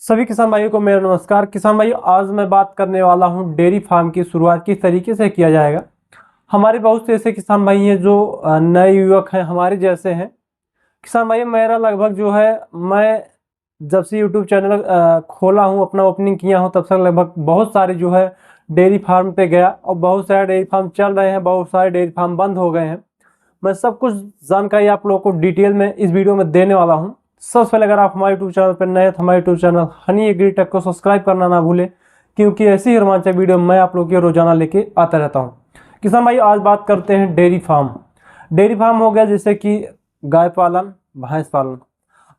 सभी किसान भाइयों को मेरा नमस्कार। किसान भाइयों, आज मैं बात करने वाला हूं डेयरी फार्म की शुरुआत किस तरीके से किया जाएगा। हमारे बहुत से ऐसे किसान भाई हैं जो नए युवक हैं, हमारे जैसे हैं। किसान भाई, मेरा लगभग जो है, मैं जब से यूट्यूब चैनल खोला हूं, अपना ओपनिंग किया हूं, तब से लगभग बहुत सारे जो है डेयरी फार्म पे गया और बहुत सारे डेयरी फार्म चल रहे हैं, बहुत सारे डेयरी फार्म बंद हो गए हैं। मैं सब कुछ जानकारी आप लोगों को डिटेल में इस वीडियो में देने वाला हूं। सबसे पहले अगर आप हमारे यूट्यूब चैनल पर नए हैं तो हमारे यूट्यूब चैनल हनी एग्रीटेक को सब्सक्राइब करना ना भूलें, क्योंकि ऐसी ही रोमांचक वीडियो मैं आप लोगों के रोजाना लेके आता रहता हूं। किसान भाई, आज बात करते हैं डेयरी फार्म। डेयरी फार्म हो गया जैसे कि गाय पालन, भैंस पालन।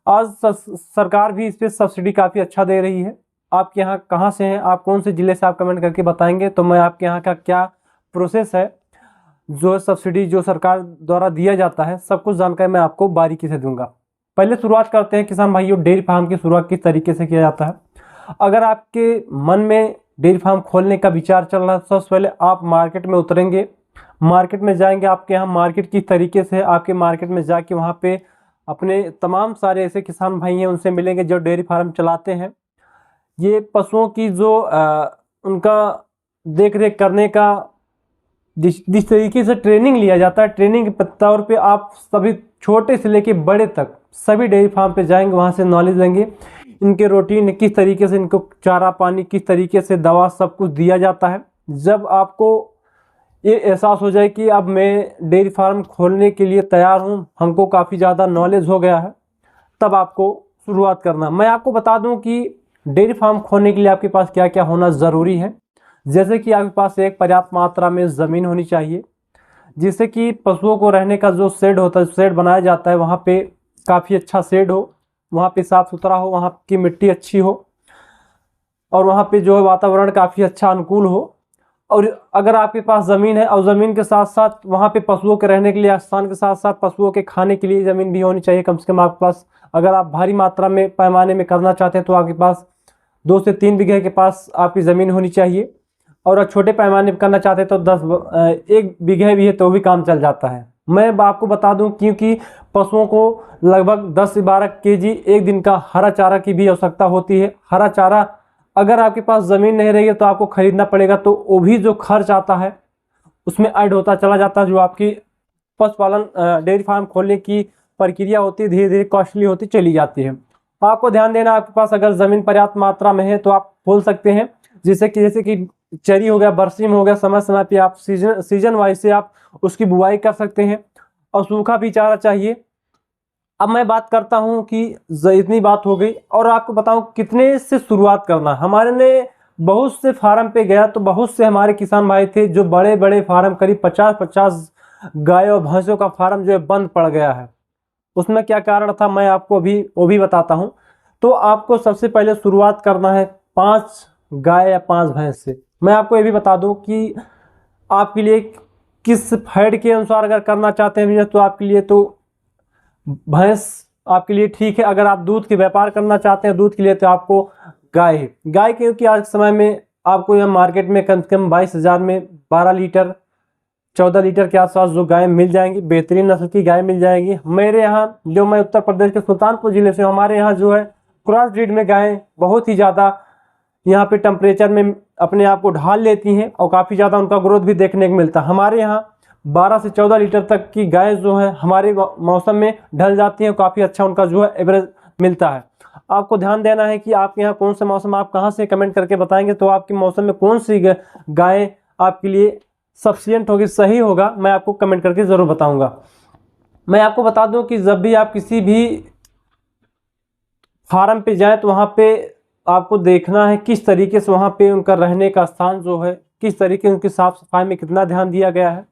आज सरकार भी इस पर सब्सिडी काफ़ी अच्छा दे रही है। आपके यहाँ कहाँ से हैं, आप कौन से ज़िले से, आप कमेंट करके बताएंगे तो मैं आपके यहाँ का क्या प्रोसेस है, जो सब्सिडी जो सरकार द्वारा दिया जाता है, सब कुछ जानकारी मैं आपको बारीकी से दूंगा। पहले शुरुआत करते हैं किसान भाइयों, डेयरी फार्म की शुरुआत किस तरीके से किया जाता है। अगर आपके मन में डेयरी फार्म खोलने का विचार चल रहा है तो सबसे पहले आप मार्केट में उतरेंगे, मार्केट में जाएंगे। आपके यहाँ मार्केट किस तरीके से है, आपके मार्केट में जाके वहाँ पे अपने तमाम सारे ऐसे किसान भाई हैं, उनसे मिलेंगे जो डेयरी फार्म चलाते हैं। ये पशुओं की जो उनका देख रेख करने का जिस तरीके से ट्रेनिंग लिया जाता है, ट्रेनिंग के तौर पे आप सभी छोटे से लेके बड़े तक सभी डेयरी फार्म पे जाएंगे, वहाँ से नॉलेज लेंगे। इनके रूटीन किस तरीके से, इनको चारा पानी किस तरीके से, दवा सब कुछ दिया जाता है। जब आपको ये एहसास हो जाए कि अब मैं डेयरी फार्म खोलने के लिए तैयार हूँ, हमको काफ़ी ज़्यादा नॉलेज हो गया है, तब आपको शुरुआत करना। मैं आपको बता दूँ कि डेयरी फार्म खोलने के लिए आपके पास क्या क्या होना ज़रूरी है। जैसे कि आपके पास एक पर्याप्त मात्रा में ज़मीन होनी चाहिए, जिससे कि पशुओं को रहने का जो शेड होता है, शेड बनाया जाता है, वहाँ पे काफ़ी अच्छा शेड हो, वहाँ पे साफ़ सुथरा हो, वहाँ की मिट्टी अच्छी हो और वहाँ पे जो है वातावरण काफ़ी अच्छा अनुकूल हो। और अगर आपके पास ज़मीन है और ज़मीन के साथ साथ वहाँ पे पशुओं के रहने के लिए स्थान के साथ साथ पशुओं के खाने के लिए ज़मीन भी होनी चाहिए कम से कम आपके पास। अगर आप भारी मात्रा में पैमाने में करना चाहते हैं तो आपके पास 2 से 3 बीघे के पास आपकी ज़मीन होनी चाहिए। और छोटे पैमाने पर करना चाहते हैं तो 1 बीघे भी है तो भी काम चल जाता है। मैं आपको बता दूं, क्योंकि पशुओं को लगभग 10 से 12 केजी एक दिन का हरा चारा की भी आवश्यकता होती है। हरा चारा अगर आपके पास ज़मीन नहीं रही है तो आपको खरीदना पड़ेगा, तो वो भी जो खर्च आता है उसमें ऐड होता चला जाता है। जो आपकी पशुपालन डेयरी फार्म खोलने की प्रक्रिया होती है, धीरे धीरे कॉस्टली होती चली जाती है। आपको ध्यान देना, आपके पास अगर ज़मीन पर्याप्त मात्रा में है तो आप खोल सकते हैं। जैसे कि चरी हो गया, बरसीम हो गया, समय समय पे आप सीजन वाइज से आप उसकी बुआई कर सकते हैं। और सूखा भी चारा चाहिए। अब मैं बात करता हूं कि इतनी बात हो गई, और आपको बताऊं कितने से शुरुआत करना। हमारे ने बहुत से फार्म पे गया तो बहुत से हमारे किसान भाई थे जो बड़े बड़े फार्म, करीब 50-50 गाय और भैंसों का फार्म जो है बंद पड़ गया है। उसमें क्या कारण था मैं आपको अभी वो भी बताता हूँ। तो आपको सबसे पहले शुरुआत करना है 5 गाय या 5 भैंस से। मैं आपको ये भी बता दूं कि आपके लिए किस फैट के अनुसार अगर करना चाहते हैं बिजनेस, तो आपके लिए तो भैंस आपके लिए ठीक है। अगर आप दूध के व्यापार करना चाहते हैं दूध के लिए, तो आपको गाय है। गाय क्योंकि आज के समय में आपको यहाँ मार्केट में कम से कम 22,000 में 12 लीटर 14 लीटर के आसपास जो गाय मिल जाएंगी, बेहतरीन नस्ल की गाय मिल जाएगी। मेरे यहाँ जो, मैं उत्तर प्रदेश के सुल्तानपुर जिले से, हमारे यहाँ जो है क्रॉस ब्रीड में गायें बहुत ही ज़्यादा यहाँ पे टेम्परेचर में अपने आप को ढाल लेती हैं और काफ़ी ज़्यादा उनका ग्रोथ भी देखने को मिलता है। हमारे यहाँ 12 से 14 लीटर तक की गाय जो है हमारे मौसम में ढल जाती हैं, काफ़ी अच्छा उनका जो है एवरेज मिलता है। आपको ध्यान देना है कि आपके यहाँ कौन सा मौसम, आप कहाँ से कमेंट करके बताएंगे तो आपके मौसम में कौन सी गाय आपके लिए सफिशिएंट होगी, सही होगा, मैं आपको कमेंट करके ज़रूर बताऊँगा। मैं आपको बता दूँ कि जब भी आप किसी भी फार्म पे जाएँ तो वहाँ पे आपको देखना है किस तरीके से वहाँ पे उनका रहने का स्थान जो है, किस तरीके से उनकी साफ़ सफाई में कितना ध्यान दिया गया है,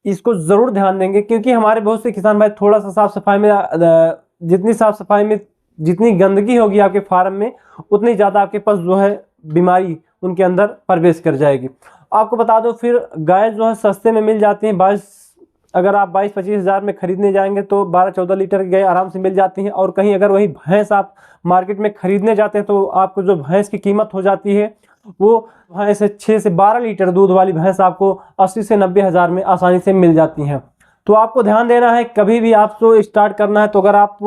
इसको ज़रूर ध्यान देंगे। क्योंकि हमारे बहुत से किसान भाई थोड़ा सा साफ़ सफाई में, जितनी साफ़ सफाई में जितनी गंदगी होगी आपके फार्म में, उतनी ज़्यादा आपके पास जो है बीमारी उनके अंदर प्रवेश कर जाएगी। आपको बता दो, फिर गाय जो है सस्ते में मिल जाती हैं। अगर आप 22-25 हज़ार में खरीदने जाएंगे तो 12-14 लीटर की गाय आराम से मिल जाती हैं। और कहीं अगर वही भैंस आप मार्केट में खरीदने जाते हैं तो आपको जो भैंस की कीमत हो जाती है वो भैंस 6 से 12 लीटर दूध वाली भैंस आपको 80 से 90 हज़ार में आसानी से मिल जाती हैं। तो आपको ध्यान देना है, कभी भी आपको स्टार्ट करना है तो अगर आप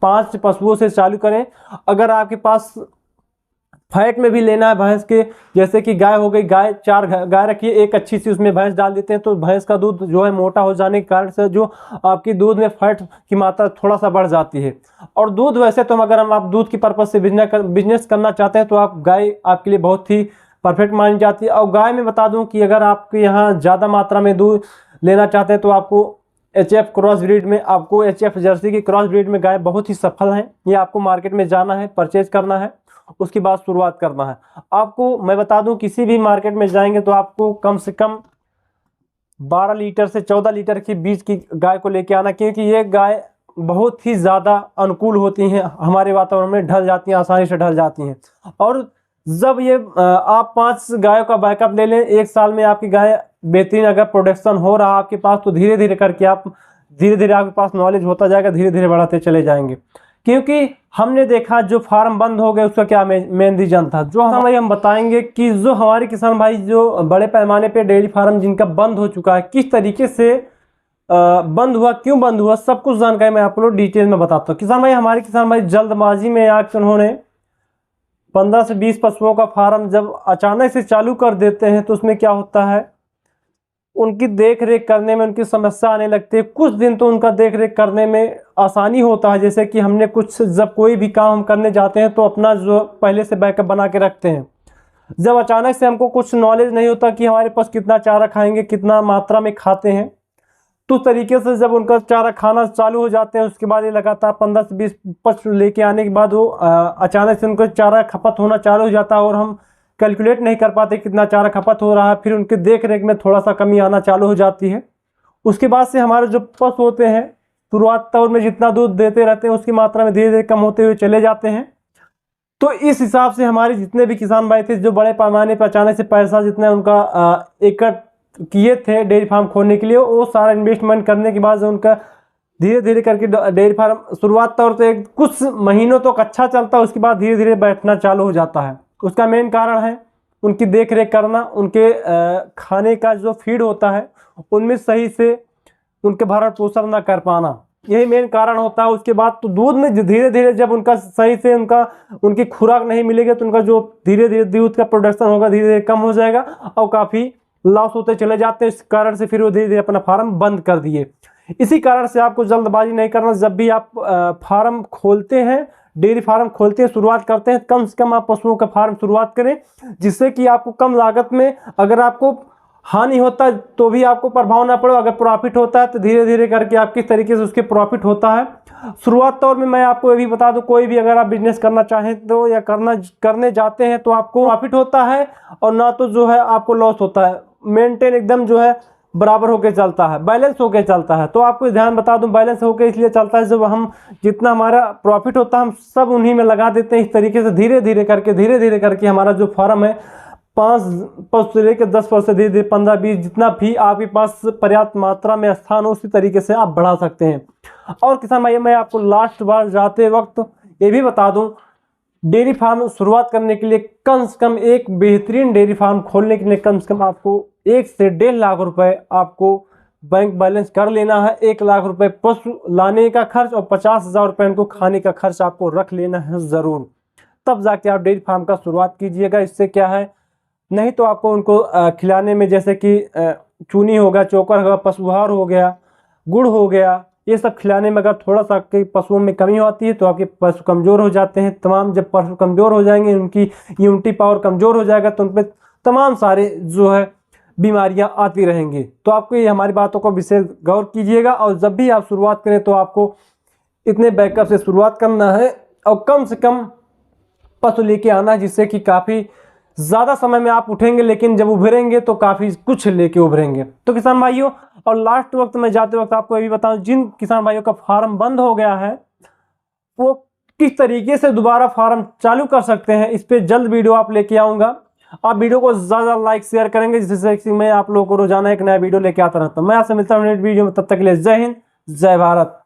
5 पशुओं से चालू करें। अगर आपके पास फैट में भी लेना है भैंस के, जैसे कि गाय हो गई, गाय 4 गाय रखिए, एक अच्छी सी उसमें भैंस डाल देते हैं, तो भैंस का दूध जो है मोटा हो जाने के कारण से जो आपकी दूध में फैट की मात्रा थोड़ा सा बढ़ जाती है। और दूध वैसे तो अगर हम आप दूध की पर्पज से बिजनेस करना चाहते हैं तो आप गाय आपके लिए बहुत ही परफेक्ट मानी जाती है। और गाय में बता दूं कि अगर आपके यहाँ ज़्यादा मात्रा में दूध लेना चाहते हैं तो आपको HF क्रॉस ब्रीड में, आपको HF जर्सी की क्रॉस ब्रीड में गाय बहुत ही सफल हैं। ये आपको मार्केट में जाना है, परचेज करना है, उसके बाद शुरुआत करना है। आपको मैं बता दूं किसी भी मार्केट में जाएंगे तो आपको कम से कम 12 लीटर से 14 लीटर के बीच की गाय को लेके आना, क्योंकि ये गाय बहुत ही ज़्यादा अनुकूल होती हैं, हमारे वातावरण में ढल जाती हैं, आसानी से ढल जाती हैं। और जब ये आप 5 गायों का बैकअप ले लें, 1 साल में आपकी गाय बेहतरीन अगर प्रोडक्शन हो रहा है आपके पास, तो धीरे धीरे करके आप धीरे धीरे आपके पास नॉलेज होता जाएगा, धीरे धीरे बढ़ाते चले जाएंगे। क्योंकि हमने देखा जो फार्म बंद हो गए उसका क्या मेन रीजन था, जो हम बताएंगे कि जो हमारे किसान भाई जो बड़े पैमाने पे डेयरी फार्म जिनका बंद हो चुका है, किस तरीके से बंद हुआ, क्यों बंद हुआ, सब कुछ जानकारी मैं आप लोग डिटेल में बताता हूँ। किसान भाई, हमारे किसान भाई जल्दबाजी में आकर उन्होंने 15 से 20 पशुओं का फार्म जब अचानक से चालू कर देते हैं तो उसमें क्या होता है, उनकी देख रेख करने में उनकी समस्या आने लगती है। कुछ दिन तो उनका देख रेख करने में आसानी होता है, जैसे कि हमने कुछ जब कोई भी काम हम करने जाते हैं तो अपना जो पहले से बैकअप बना के रखते हैं। जब अचानक से हमको कुछ नॉलेज नहीं होता कि हमारे पास कितना चारा खाएंगे, कितना मात्रा में खाते हैं, तो तरीके से जब उनका चारा खाना चालू हो जाते हैं, उसके बाद ये लगातार 15 से 20 पशु लेके आने के बाद वो अचानक से उनका चारा खपत होना चालू हो जाता है और हम कैलकुलेट नहीं कर पाते कितना चारा खपत हो रहा है। फिर उनके देख रेख में थोड़ा सा कमी आना चालू हो जाती है। उसके बाद से हमारे जो पशु होते हैं शुरुआत तौर में जितना दूध देते रहते हैं उसकी मात्रा में धीरे धीरे कम होते हुए चले जाते हैं। तो इस हिसाब से हमारे जितने भी किसान भाई थे जो बड़े पैमाने पर अचानक से पैसा जितना उनका इकट्ठा किए थे डेयरी फार्म खोलने के लिए, वो सारा इन्वेस्टमेंट करने के बाद उनका धीरे धीरे करके डेयरी फार्म शुरुआत तौर पे कुछ महीनों तक अच्छा चलता है, उसके बाद धीरे धीरे बैठना चालू हो जाता है। उसका मेन कारण है उनकी देख रेख करना, उनके खाने का जो फीड होता है उनमें सही से उनके भरण पोषण ना कर पाना, यही मेन कारण होता है। उसके बाद तो दूध में धीरे धीरे जब उनका सही से उनकी खुराक नहीं मिलेगी तो उनका जो धीरे धीरे दूध का प्रोडक्शन होगा धीरे धीरे कम हो जाएगा और काफ़ी लॉस होते चले जाते हैं। इस कारण से फिर वो धीरे धीरे अपना फार्म बंद कर दिए। इसी कारण से आपको जल्दबाजी नहीं करना। जब भी आप फार्म खोलते हैं, डेयरी फार्म खोलते हैं, शुरुआत करते हैं, कम से कम आप पशुओं का फार्म शुरुआत करें, जिससे कि आपको कम लागत में, अगर आपको हानि होता है तो भी आपको प्रभाव ना पड़े, अगर प्रॉफिट होता है तो धीरे धीरे करके आप किस तरीके से उसके प्रॉफिट होता है। शुरुआत तौर में मैं आपको ये भी बता दूं, कोई भी अगर आप बिजनेस करना चाहें तो या करने जाते हैं तो आपको प्रॉफिट होता है और ना तो जो है आपको लॉस होता है। मेंटेन एकदम जो है बराबर होके चलता है, बैलेंस होके चलता है। तो आपको ध्यान बता दूं, बैलेंस होके इसलिए चलता है जब हम जितना हमारा प्रॉफिट होता है हम सब उन्हीं में लगा देते हैं। इस तरीके से धीरे धीरे करके हमारा जो फार्म है 5 पशु से लेकर 10 पशु से धीरे धीरे 15-20 जितना भी आपके पास पर्याप्त मात्रा में स्थान हो उसी तरीके से आप बढ़ा सकते हैं। और किसान भाई, मैं आपको लास्ट बार जाते वक्त ये भी बता दूं, डेयरी फार्म शुरुआत करने के लिए कम से कम एक बेहतरीन डेयरी फार्म खोलने के लिए कम से कम आपको 1 से 1.5 लाख रुपए आपको बैंक बैलेंस कर लेना है। 1 लाख रुपए पशु लाने का खर्च और 50,000 रुपये इनको खाने का खर्च आपको रख लेना है ज़रूर, तब जाके आप डेयरी फार्म का शुरुआत कीजिएगा। इससे क्या है, नहीं तो आपको उनको खिलाने में जैसे कि चूनी होगा, चोकर होगा, पशुहार हो गया, गुड़ हो गया, ये सब खिलाने में अगर थोड़ा सा आपके पशुओं में कमी होती है तो आपके पशु कमज़ोर हो जाते हैं। तमाम जब पशु कमज़ोर हो जाएंगे, उनकी इम्यूनिटी पावर कमज़ोर हो जाएगा तो उन पर तमाम सारे जो है बीमारियां आती रहेंगी। तो आपको ये हमारी बातों को विशेष गौर कीजिएगा और जब भी आप शुरुआत करें तो आपको इतने बैकअप से शुरुआत करना है और कम से कम पशु लेके आना है, जिससे कि काफ़ी ज़्यादा समय में आप उठेंगे लेकिन जब उभरेंगे तो काफ़ी कुछ लेके उभरेंगे। तो किसान भाइयों, और लास्ट वक्त में जाते वक्त आपको ये भी बताऊं, जिन किसान भाइयों का फार्म बंद हो गया है वो किस तरीके से दोबारा फार्म चालू कर सकते हैं, इस पर जल्द वीडियो आप लेके आऊँगा। आप वीडियो को ज़्यादा लाइक शेयर करेंगे जिससे कि मैं आप लोगों को रोजाना एक नया वीडियो लेके आता रहता हूँ। मैं आपसे मिलता हूँ नेक्स्ट वीडियो में, तब तक के लिए जय हिंद, जय भारत।